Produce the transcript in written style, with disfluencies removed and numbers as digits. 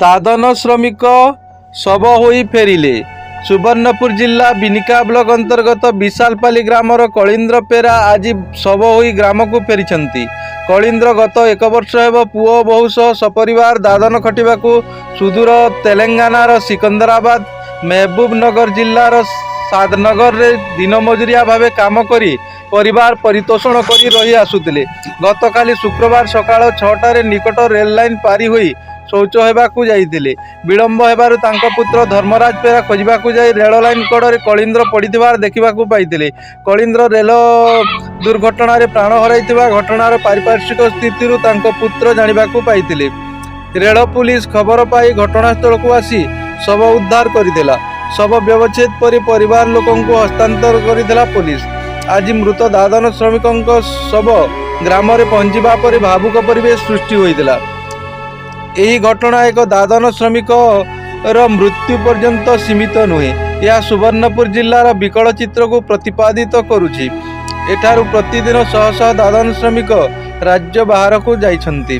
ଦାଦନ ଶ୍ରମିକ ଶବ ହୋଇ ଫେରିଲେ। ସୁବର୍ଣ୍ଣପୁର ଜିଲ୍ଲା ବିନିକା ବ୍ଲକ ଅନ୍ତର୍ଗତ ବିଶାଲପାଲି ଗ୍ରାମର କଳୀନ୍ଦ୍ର ପେରା ଆଜି ଶବ ହୋଇ ଗ୍ରାମକୁ ଫେରିଛନ୍ତି। କଳୀନ୍ଦ୍ର ଗତ 1 ବର୍ଷ ହେବ ପୁଅ ବୋହୂ ସହ ସପରିବାର ଦାଦନ ଖଟିବାକୁ ସୁଦୂର ତେଲେଙ୍ଗାନାର ସିକନ୍ଦରାବାଦ ମେହବୁବନଗର ଜିଲ୍ଲାର ସାଦନଗରରେ ଦିନ ମଜୁରିଆ ଭାବେ କାମ କରି ପରିବାର ପରିପୋଷଣ କରି ରହି ଆସୁଥିଲେ। ଗତକାଲି ଶୁକ୍ରବାର ସକାଳ 6ଟାରେ ନିକଟ ରେଳ ଲାଇନ୍ ପାରି ହୋଇ ଶୌଚ ହେବାକୁ ଯାଇଥିଲେ। ବିଳମ୍ବ ହେବାରୁ ତାଙ୍କ ପୁତ୍ର ଧର୍ମରାଜ ପେରା ଖୋଜିବାକୁ ଯାଇ ରେଳ ଲାଇନ୍ କଡ଼ରେ କଳୀନ୍ଦ୍ର ପଡ଼ିଥିବାର ଦେଖିବାକୁ ପାଇଥିଲେ। କଳୀନ୍ଦ୍ର ରେଳ ଦୁର୍ଘଟଣାରେ ପ୍ରାଣ ହରାଇଥିବା ଘଟଣାର ପାରିପାର୍ଶ୍ୱିକ ସ୍ଥିତିରୁ ତାଙ୍କ ପୁତ୍ର ଜାଣିବାକୁ ପାଇଥିଲେ। ରେଳ ପୁଲିସ ଖବର ପାଇ ଘଟଣାସ୍ଥଳକୁ ଆସି ଶବ ଉଦ୍ଧାର କରିଥିଲା। ଶବ ବ୍ୟବଚ୍ଛେଦ କରି ପରିବାର ଲୋକଙ୍କୁ ହସ୍ତାନ୍ତର କରିଥିଲା ପୋଲିସ। ଆଜି ମୃତ ଦାଦନ ଶ୍ରମିକଙ୍କ ଶବ ଗ୍ରାମରେ ପହଞ୍ଚିବା ପରେ ଭାବୁକ ପରିବେଶ ସୃଷ୍ଟି ହୋଇଥିଲା। ଏହି ଘଟଣା ଏକ ଦାଦନ ଶ୍ରମିକର ମୃତ୍ୟୁ ପର୍ଯ୍ୟନ୍ତ ସୀମିତ ନୁହେଁ, ଏହା ସୁବର୍ଣ୍ଣପୁର ଜିଲ୍ଲାର ବିକଳ ଚିତ୍ରକୁ ପ୍ରତିପାଦିତ କରୁଛି। ଏଠାରୁ ପ୍ରତିଦିନ ଶହ ଶହ ଦାଦନ ଶ୍ରମିକ ରାଜ୍ୟ ବାହାରକୁ ଯାଇଛନ୍ତି।